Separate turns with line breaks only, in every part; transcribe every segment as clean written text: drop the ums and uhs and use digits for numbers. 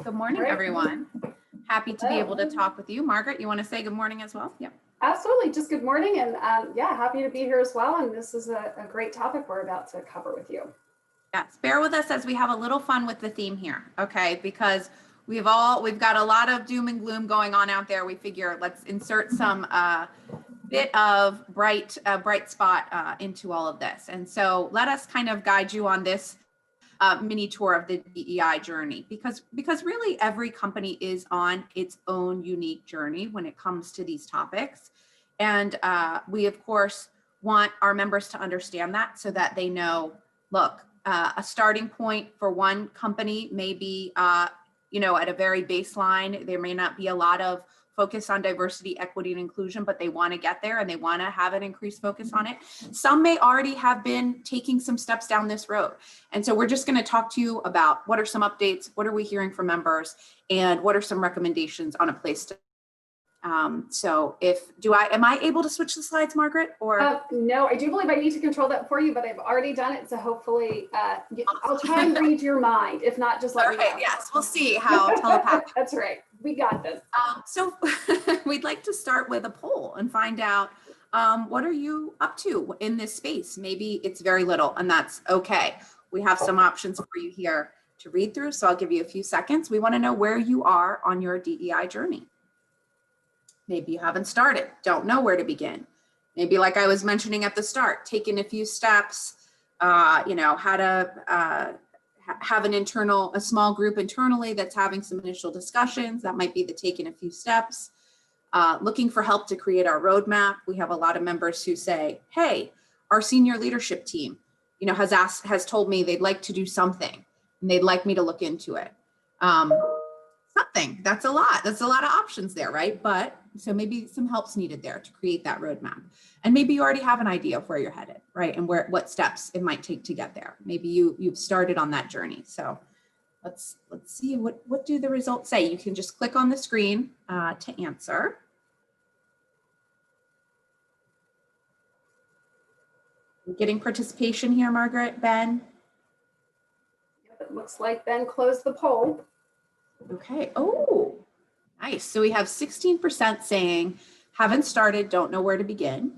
Good morning,
Great.
everyone. Happy to be able to talk with you. Margaret, you want to say good morning as well? Yep.
Absolutely. Just good morning. And yeah, happy to be here as well. And this is a great topic we're about to cover with you.
Yes, bear with us as we have a little fun with the theme here, okay? Because we've got a lot of doom and gloom going on out there. We figure let's insert some bit of bright spot into all of this. And so let us kind of guide you on this mini tour of the DEI journey, because really every company is on its own unique journey when it comes to these topics. And we, of course, want our members to understand that so that they know, look, a starting point for one company may be, at a very baseline. There may not be a lot of focus on diversity, equity, and inclusion, but they want to get there and they want to have an increased focus on it. Some may already have been taking some steps down this road. And so we're just going to talk to you about what are some updates, what are we hearing from members, and what are some recommendations on a place to. So am I able to switch the slides, Margaret, or?
No, I do believe I need to control that for you, but I've already done it. So hopefully I'll try and read your mind. If not, just let me know.
Yes, we'll see how telepathic.
That's right. We got this.
So we'd like to start with a poll and find out what are you up to in this space? Maybe it's very little, and that's okay. We have some options for you here to read through. So I'll give you a few seconds. We want to know where you are on your DEI journey. Maybe you haven't started, don't know where to begin. Maybe, like I was mentioning at the start, taking a few steps, how to have a small group internally that's having some initial discussions. That might be the taking a few steps. Looking for help to create our roadmap. We have a lot of members who say, hey, our senior leadership team, has told me they'd like to do something and they'd like me to look into it. Something, that's a lot of options there, right? But so maybe some help's needed there to create that roadmap. And maybe you already have an idea of where you're headed, right? And what steps it might take to get there. Maybe you've started on that journey. So let's see, what do the results say? You can just click on the screen to answer. We're getting participation here, Margaret, Ben.
It looks like Ben closed the poll.
Okay. Oh, nice. So we have 16% saying haven't started, don't know where to begin.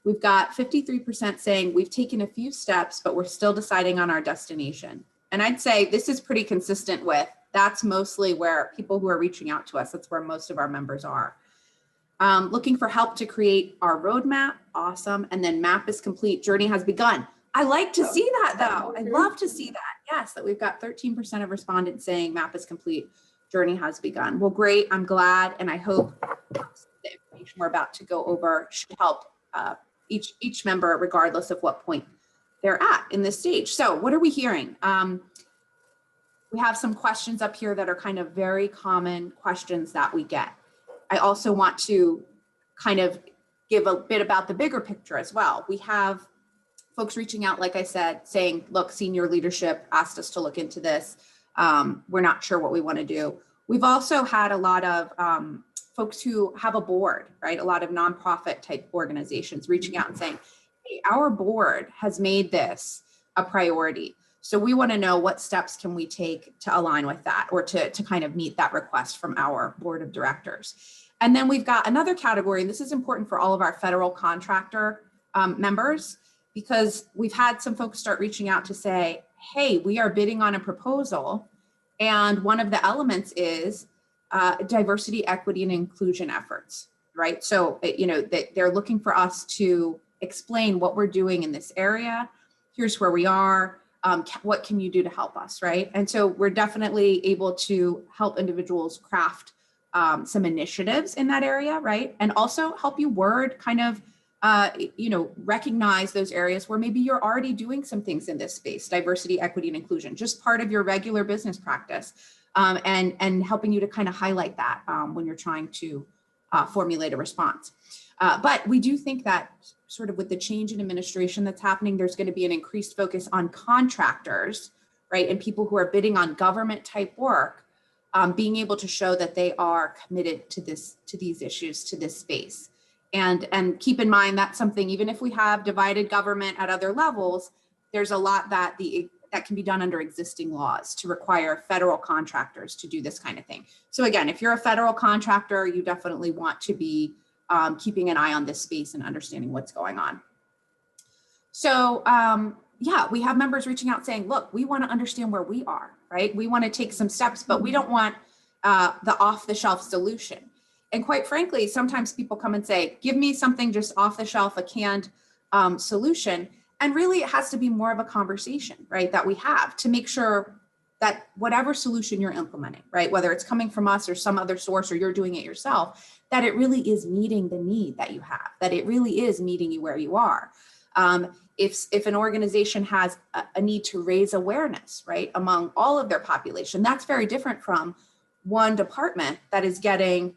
We've got 53% saying we've taken a few steps, but we're still deciding on our destination. And I'd say this is pretty consistent with that's mostly where people who are reaching out to us, that's where most of our members are. Looking for help to create our roadmap. Awesome. And then map is complete. Journey has begun. I like to see that though. I love to see that. Yes, that we've got 13% of respondents saying map is complete. Journey has begun. Well, great. I'm glad. And I hope the information we're about to go over should help each member, regardless of what point they're at in this stage. So what are we hearing? We have some questions up here that are kind of very common questions that we get. I also want to kind of give a bit about the bigger picture as well. We have folks reaching out, like I said, saying, look, senior leadership asked us to look into this. We're not sure what we want to do. We've also had a lot of folks who have a board, right? A lot of nonprofit type organizations reaching out and saying, hey, our board has made this a priority. So we want to know what steps can we take to align with that or to kind of meet that request from our board of directors. And then we've got another category, and this is important for all of our federal contractor members, because we've had some folks start reaching out to say, hey, we are bidding on a proposal. And one of the elements is diversity, equity, and inclusion efforts, right? So, they're looking for us to explain what we're doing in this area. Here's where we are. What can you do to help us, right? And so we're definitely able to help individuals craft some initiatives in that area, right? And also help you word kind of recognize those areas where maybe you're already doing some things in this space, diversity, equity, and inclusion, just part of your regular business practice, and helping you to kind of highlight that when you're trying to formulate a response. But we do think that sort of with the change in administration that's happening, there's going to be an increased focus on contractors, right? And people who are bidding on government type work, being able to show that they are committed to these issues, to this space. And keep in mind that's something, even if we have divided government at other levels, there's a lot that the that can be done under existing laws to require federal contractors to do this kind of thing. So again, if you're a federal contractor, you definitely want to be keeping an eye on this space and understanding what's going on. So yeah, we have members reaching out saying, look, we want to understand where we are, right? We want to take some steps, but we don't want the off-the-shelf solution. And quite frankly, sometimes people come and say, give me something just off the shelf, a canned solution. And really, it has to be more of a conversation, right, that we have to make sure that whatever solution you're implementing, right, whether it's coming from us or some other source or you're doing it yourself, that it really is meeting the need that you have, that it really is meeting you where you are. If an organization has a need to raise awareness, right, among all of their population, that's very different from one department that is getting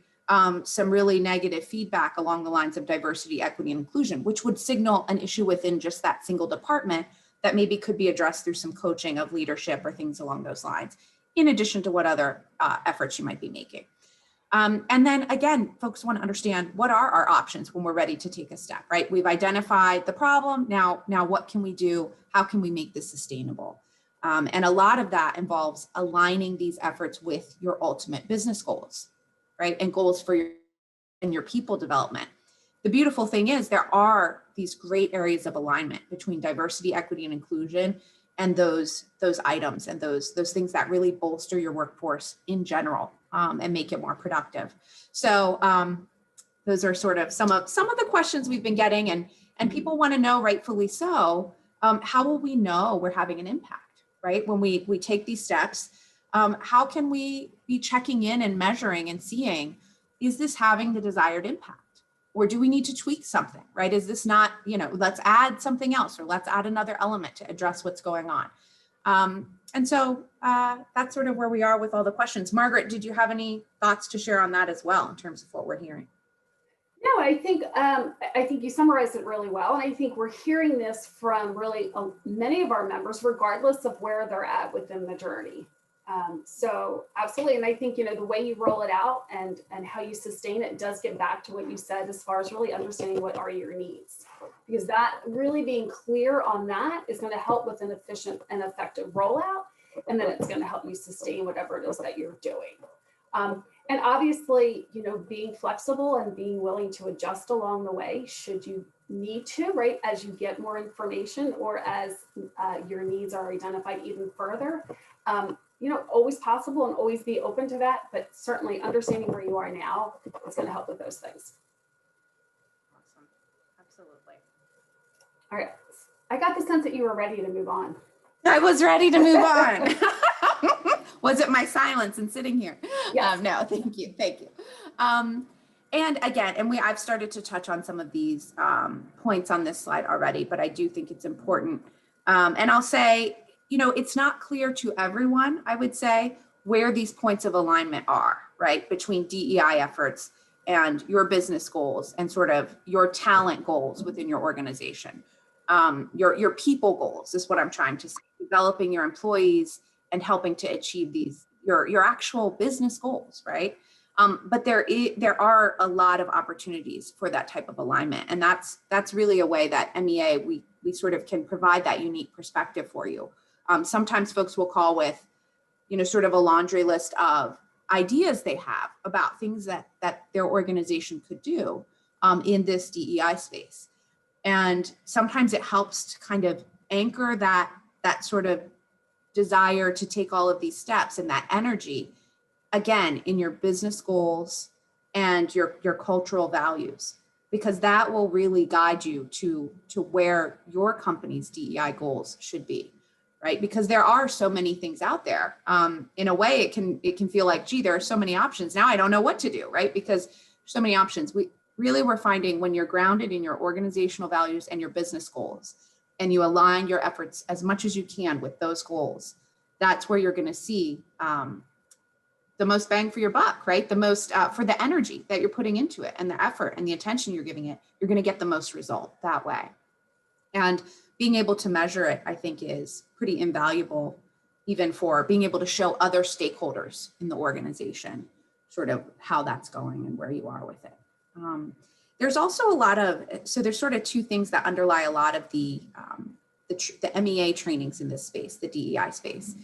some really negative feedback along the lines of diversity, equity, and inclusion, which would signal an issue within just that single department that maybe could be addressed through some coaching of leadership or things along those lines, in addition to what other efforts you might be making. And then again, folks want to understand what are our options when we're ready to take a step, right? We've identified the problem. Now what can we do? How can we make this sustainable? And a lot of that involves aligning these efforts with your ultimate business goals, right? And goals for your people development. The beautiful thing is there are these great areas of alignment between diversity, equity, and inclusion, and those items and those things that really bolster your workforce in general and make it more productive. So those are sort of some of the questions we've been getting, and people want to know, rightfully so, how will we know we're having an impact, right? When we take these steps, how can we be checking in and measuring and seeing, is this having the desired impact? Or do we need to tweak something, right? Is this not, let's add something else, or let's add another element to address what's going on. And so that's sort of where we are with all the questions. Margaret, did you have any thoughts to share on that as well in terms of what we're hearing?
No, I think you summarized it really well. And I think we're hearing this from really many of our members, regardless of where they're at within the journey. So absolutely. And I think, the way you roll it out and how you sustain it does get back to what you said as far as really understanding what are your needs, because that really being clear on that is going to help with an efficient and effective rollout. And then it's going to help you sustain whatever it is that you're doing. And obviously, being flexible and being willing to adjust along the way, should you need to, right, as you get more information or as your needs are identified even further. Always possible and always be open to that, but certainly understanding where you are now is going to help with those things.
Awesome. Absolutely.
All right. I got the sense that you were ready to move on.
I was ready to move on. Was it my silence and sitting here?
Yes.
No, thank you. Thank you. And again, I've started to touch on some of these points on this slide already, but I do think it's important. And I'll say, it's not clear to everyone, I would say, where these points of alignment are, right, between DEI efforts and your business goals and sort of your talent goals within your organization. Your people goals is what I'm trying to say, developing your employees and helping to achieve these, your actual business goals, right? But there are a lot of opportunities for that type of alignment. And that's really a way that MEA, we sort of can provide that unique perspective for you. Sometimes folks will call with, sort of a laundry list of ideas they have about things that their organization could do in this DEI space. And sometimes it helps to kind of anchor that sort of desire to take all of these steps and that energy, again, in your business goals and your cultural values, because that will really guide you to where your company's DEI goals should be. Right? Because there are so many things out there. In a way, it can feel like, gee, there are so many options. Now I don't know what to do, right? Because there's so many options. We're finding when you're grounded in your organizational values and your business goals, and you align your efforts as much as you can with those goals, that's where you're going to see the most bang for your buck, right? The most for the energy that you're putting into it and the effort and the attention you're giving it, you're going to get the most result that way. And being able to measure it, I think, is pretty invaluable, even for being able to show other stakeholders in the organization sort of how that's going and where you are with it. There's also a lot of, so there's sort of two things that underlie a lot of the the MEA trainings in this space, the DEI space.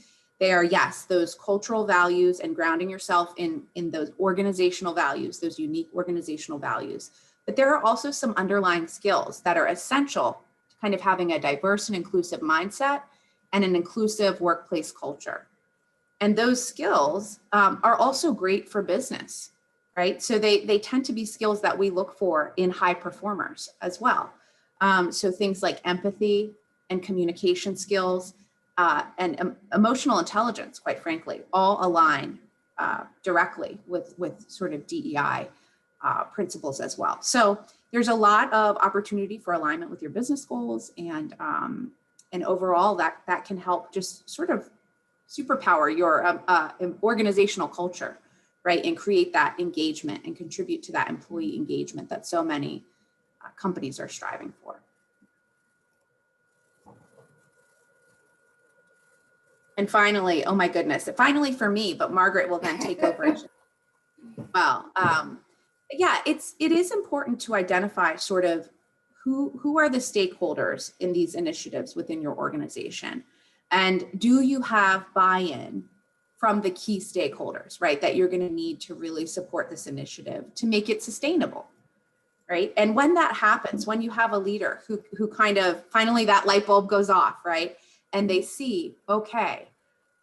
They are, yes, those cultural values and grounding yourself in those organizational values, those unique organizational values. But there are also some underlying skills that are essential to kind of having a diverse and inclusive mindset and an inclusive workplace culture. And those skills are also great for business, right? So they tend to be skills that we look for in high performers as well. So things like empathy and communication skills and emotional intelligence, quite frankly, all align directly with sort of DEI principles as well. So there's a lot of opportunity for alignment with your business goals, and overall that can help just sort of superpower your organizational culture, right? And create that engagement and contribute to that employee engagement that so many companies are striving for. And finally, oh my goodness, finally for me, but Margaret will then take over. Well, yeah, it is important to identify sort of who are the stakeholders in these initiatives within your organization. And do you have buy-in from the key stakeholders, right, that you're going to need to really support this initiative to make it sustainable, right? And when that happens, when you have a leader who kind of finally that light bulb goes off, right, and they see, okay,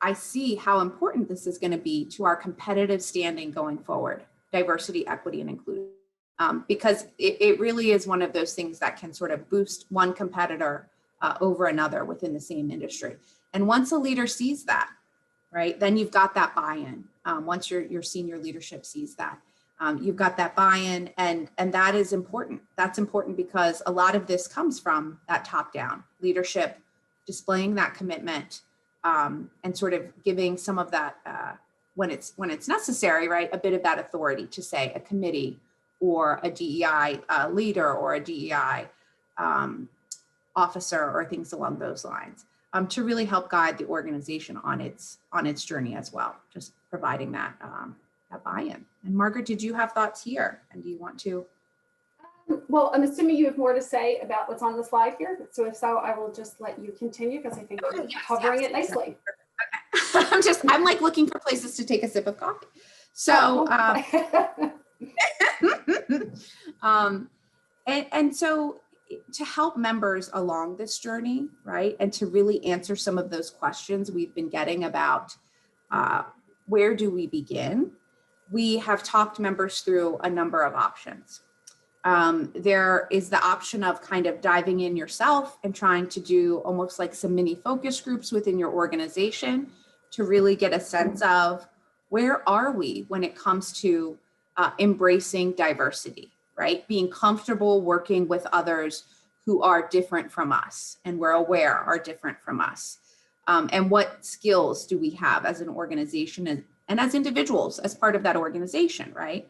I see how important this is going to be to our competitive standing going forward, diversity, equity, and inclusion. Because it really is one of those things that can sort of boost one competitor over another within the same industry. And once a leader sees that, right, then you've got that buy-in. Once your senior leadership sees that, you've got that buy-in, and that is important. That's important because a lot of this comes from that top-down leadership, displaying that commitment, and sort of giving some of that when it's necessary, right, a bit of that authority to say a committee or a DEI leader or a DEI officer or things along those lines, to really help guide the organization on its journey as well, just providing that buy-in. And Margaret, did you have thoughts here? And do you want to?
Well, I'm assuming you have more to say about what's on the slide here. So if so, I will just let you continue because I think you're covering it nicely.
Okay. I'm like looking for places to take a sip of coffee. So, and so to help members along this journey, right, and to really answer some of those questions we've been getting about where do we begin, we have talked members through a number of options. There is the option of kind of diving in yourself and trying to do almost like some mini focus groups within your organization to really get a sense of where are we when it comes to embracing diversity, right? Being comfortable working with others who are different from us and we're aware are different from us. And what skills do we have as an organization and as individuals as part of that organization, right?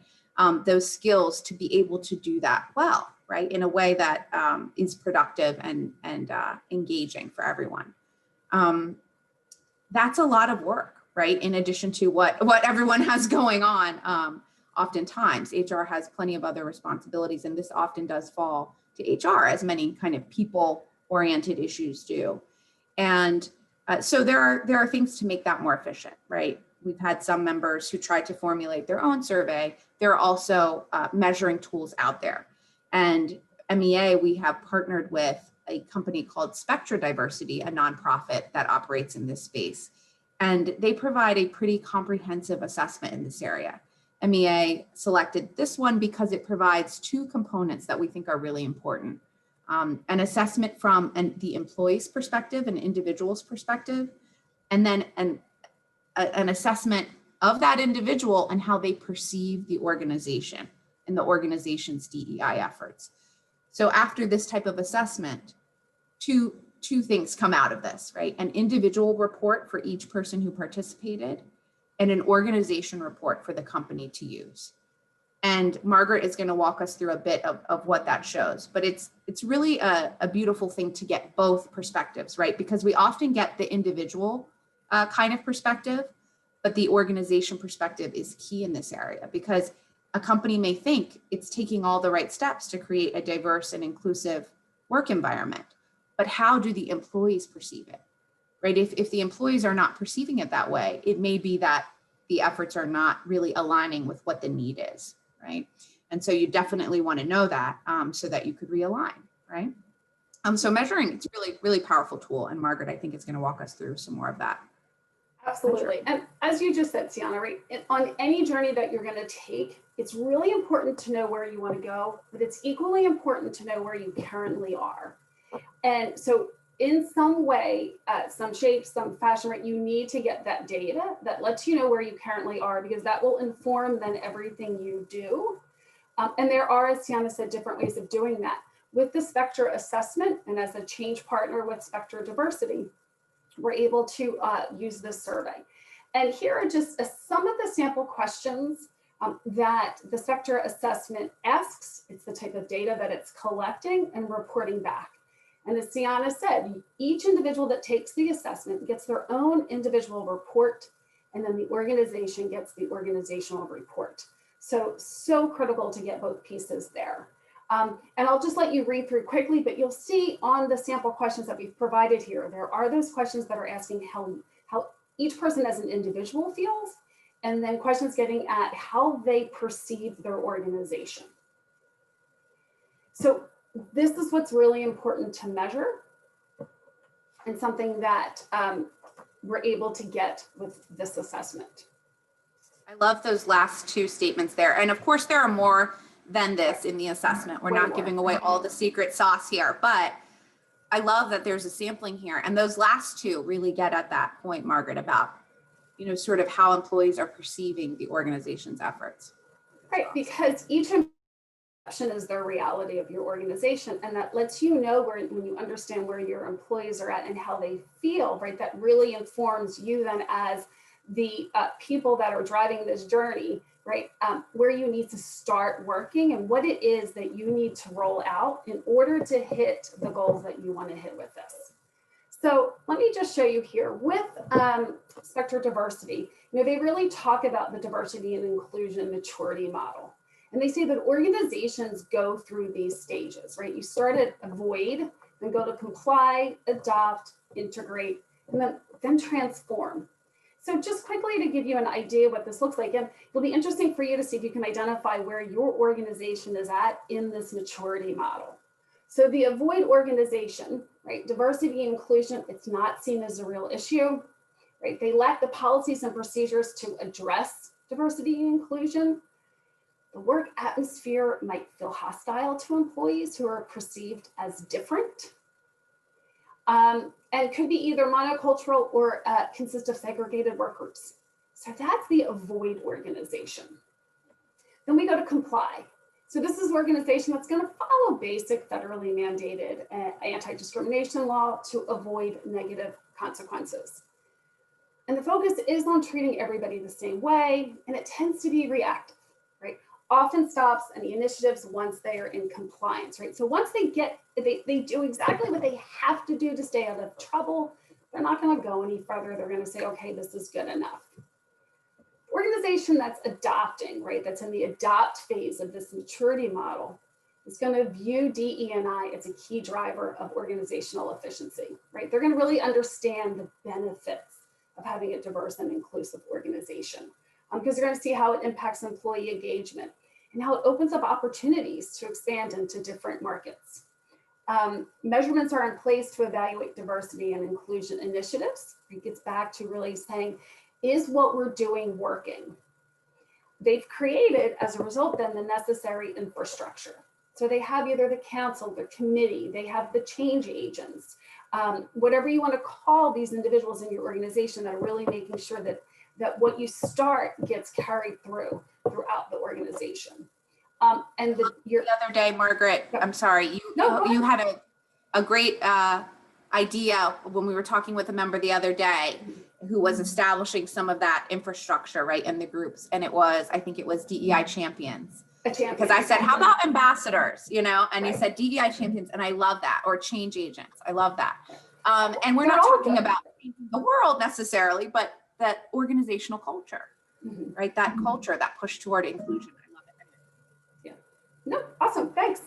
Those skills to be able to do that well, right? In a way that is productive and engaging for everyone. That's a lot of work, right? In addition to what everyone has going on. Oftentimes, HR has plenty of other responsibilities, and this often does fall to HR, as many kind of people-oriented issues do. And so there are things to make that more efficient, right? We've had some members who tried to formulate their own survey. There are also measuring tools out there. And MEA, we have partnered with a company called Spectra Diversity, a nonprofit that operates in this space. And they provide a pretty comprehensive assessment in this area. MEA selected this one because it provides two components that we think are really important. An assessment from the employee's perspective, an individual's perspective, and then an assessment of that individual and how they perceive the organization and the organization's DEI efforts. So after this type of assessment, two things come out of this, right? An individual report for each person who participated and an organization report for the company to use. And Margaret is going to walk us through a bit of what that shows, but it's really a beautiful thing to get both perspectives, right? Because we often get the individual kind of perspective, but the organization perspective is key in this area because a company may think it's taking all the right steps to create a diverse and inclusive work environment, but how do the employees perceive it, right? If the employees are not perceiving it that way, it may be that the efforts are not really aligning with what the need is, right? And so you definitely want to know that so that you could realign, right? So measuring, it's really, really powerful tool. And Margaret, I think is going to walk us through some more of that.
Absolutely. And as you just said, Sienna, right, on any journey that you're going to take, it's really important to know where you want to go, but it's equally important to know where you currently are. And so in some way, some shape, some fashion, right, you need to get that data that lets you know where you currently are, because that will inform then everything you do. And there are, as Sienna said, different ways of doing that. With the Spectra assessment and as a change partner with Spectra Diversity, we're able to use this survey. And here are just some of the sample questions that the Spectra assessment asks. It's the type of data that it's collecting and reporting back. And as Sienna said, each individual that takes the assessment gets their own individual report, and then the organization gets the organizational report. So critical to get both pieces there. And I'll just let you read through quickly, but you'll see on the sample questions that we've provided here, there are those questions that are asking how each person as an individual feels, and then questions getting at how they perceive their organization. So this is what's really important to measure, and something that we're able to get with this assessment.
I love those last two statements there. And of course, there are more than this in the assessment. We're not giving away all the secret sauce here, but I love that there's a sampling here. And those last two really get at that point, Margaret, about, you know, sort of how employees are perceiving the organization's efforts.
Right, because each perception is their reality of your organization. And that lets you know when you understand where your employees are at and how they feel, right? That really informs you then as the people that are driving this journey, right? Where you need to start working and what it is that you need to roll out in order to hit the goals that you want to hit with this. So let me just show you here with Spectra Diversity. You know, they really talk about the diversity and inclusion maturity model. And they say that organizations go through these stages, right? You start at avoid, then go to comply, adopt, integrate, and then transform. So just quickly to give you an idea what this looks like, and it'll be interesting for you to see if you can identify where your organization is at in this maturity model. So the avoid organization, right? Diversity and inclusion, it's not seen as a real issue, right? They lack the policies and procedures to address diversity and inclusion. The work atmosphere might feel hostile to employees who are perceived as different. And could be either monocultural or consist of segregated work groups. So that's the avoid organization. Then we go to comply. So this is an organization that's going to follow basic federally mandated anti-discrimination law to avoid negative consequences. And the focus is on treating everybody the same way, and it tends to be reactive, right? Often stops any initiatives once they are in compliance, right? So once they do exactly what they have to do to stay out of trouble, they're not going to go any further. They're going to say, okay, this is good enough. Organization that's adopting, right? That's in the adopt phase of this maturity model is going to view DE&I as a key driver of organizational efficiency, right? They're going to really understand the benefits of having a diverse and inclusive organization. Because they're going to see how it impacts employee engagement and how it opens up opportunities to expand into different markets. Measurements are in place to evaluate diversity and inclusion initiatives. It gets back to really saying, is what we're doing working? They've created, as a result, then the necessary infrastructure. So they have either the council, the committee, they have the change agents, whatever you want to call these individuals in your organization that are really making sure that what you start gets carried throughout the organization. And the
other day, Margaret, I'm sorry, you had a great idea when we were talking with a member the other day who was establishing some of that infrastructure, right, in the groups. And I think it was DEI champions. Because I said, how about ambassadors, you know? And he said DEI champions, and I love that, or change agents. I love that. And we're not talking about the world necessarily, but that organizational culture, right? That culture, that push toward inclusion. I love it.
Yeah. No, awesome. Thanks.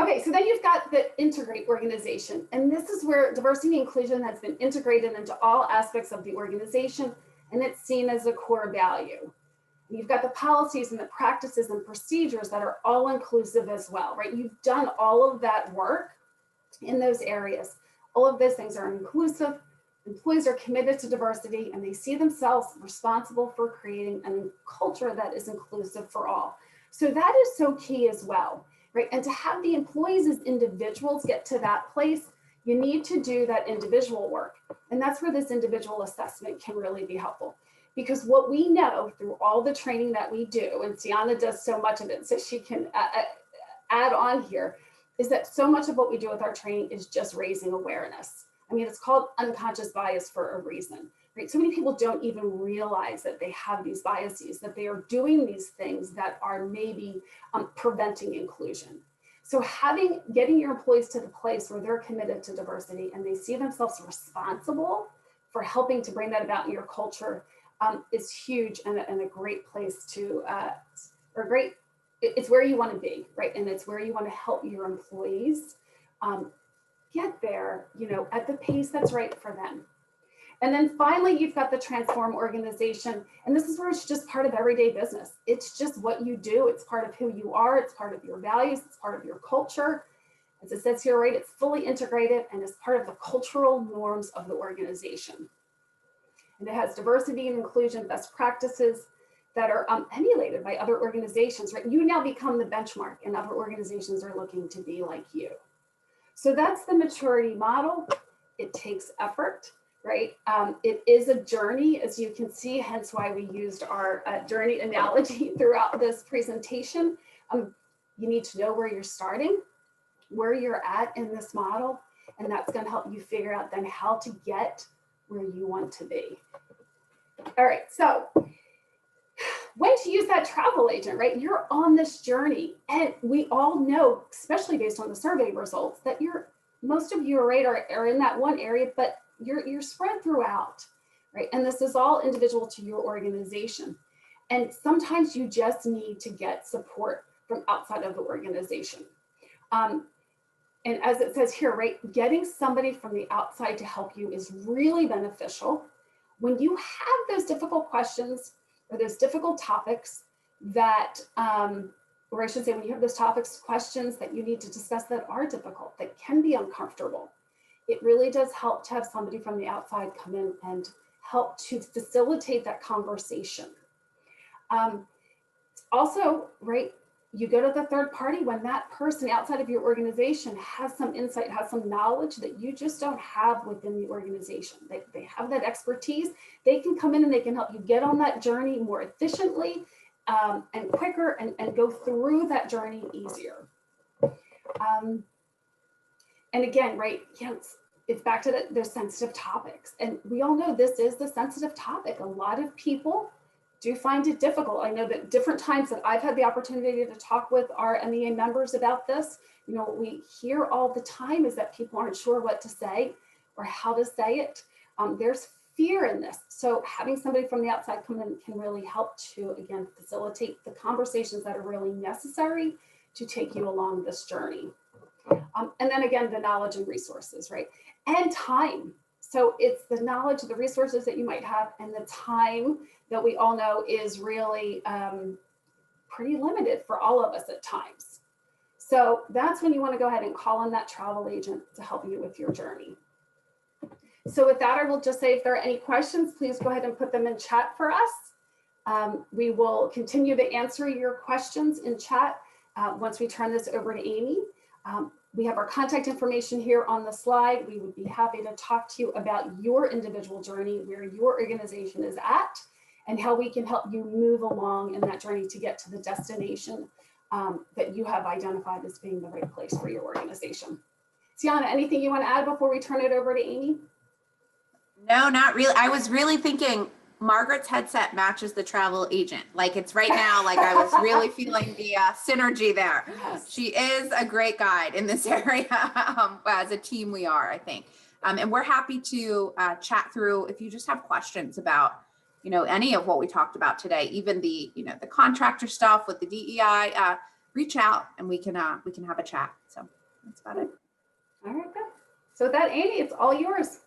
Okay, so then you've got the integrate organization, and this is where diversity and inclusion has been integrated into all aspects of the organization, and it's seen as a core value. You've got the policies and the practices and procedures that are all inclusive as well, right? You've done all of that work in those areas. All of those things are inclusive. Employees are committed to diversity, and they see themselves responsible for creating a culture that is inclusive for all. So that is so key as well, right? And to have the employees as individuals get to that place, you need to do that individual work. And that's where this individual assessment can really be helpful. Because what we know through all the training that we do, and Sienna does so much of it, so she can add on here, is that so much of what we do with our training is just raising awareness. I mean, it's called unconscious bias for a reason, right? So many people don't even realize that they have these biases, that they are doing these things that are maybe preventing inclusion. So getting your employees to the place where they're committed to diversity and they see themselves responsible for helping to bring that about in your culture is huge and a great place to, it's where you want to be, right? And it's where you want to help your employees get there, at the pace that's right for them. And then finally, you've got the transform organization. And this is where it's just part of everyday business. It's just what you do. It's part of who you are. It's part of your values. It's part of your culture. As it says here, right, it's fully integrated and is part of the cultural norms of the organization. And it has diversity and inclusion best practices that are emulated by other organizations, right? You now become the benchmark and other organizations are looking to be like you. So that's the maturity model. It takes effort, right? It is a journey, as you can see, hence why we used our journey analogy throughout this presentation. You need to know where you're starting, where you're at in this model, and that's going to help you figure out then how to get where you want to be. All right, so when to use that travel agent, right? You're on this journey, and we all know, especially based on the survey results, that most of you are in that one area, but you're spread throughout, right? And this is all individual to your organization. And sometimes you just need to get support from outside of the organization. And as it says here, right, getting somebody from the outside to help you is really beneficial. When you have those difficult questions or those difficult topics that, or I should say, when you have those questions that you need to discuss that are difficult, that can be uncomfortable, it really does help to have somebody from the outside come in and help to facilitate that conversation. Also, right, you go to the third party when that person outside of your organization has some insight, has some knowledge that you just don't have within the organization. They have that expertise. They can come in and they can help you get on that journey more efficiently and quicker and go through that journey easier. And again, right, it's back to those sensitive topics. And we all know this is the sensitive topic. A lot of people do find it difficult. I know that different times that I've had the opportunity to talk with our MEA members about this, what we hear all the time is that people aren't sure what to say or how to say it. There's fear in this. So having somebody from the outside come in can really help to, again, facilitate the conversations that are really necessary to take you along this journey. And then again, the knowledge and resources, right? And time. So it's the knowledge, the resources that you might have, and the time that we all know is really pretty limited for all of us at times. So that's when you want to go ahead and call on that travel agent to help you with your journey. So with that, I will just say if there are any questions, please go ahead and put them in chat for us. We will continue to answer your questions in chat once we turn this over to Amy. We have our contact information here on the slide. We would be happy to talk to you about your individual journey, where your organization is at, and how we can help you move along in that journey to get to the destination that you have identified as being the right place for your organization. Tiana, anything you want to add before we turn it over to Amy?
No, not really. I was really thinking Margaret's headset matches the travel agent. Like it's right now, like I was really feeling the synergy there.
Yes.
She is a great guide in this area. As a team we are, I think. And we're happy to chat through if you just have questions about, any of what we talked about today, even the, the contractor stuff with the DEI reach out and we can have a chat. So that's about it.
All right, good. So with that, Amy, it's all yours.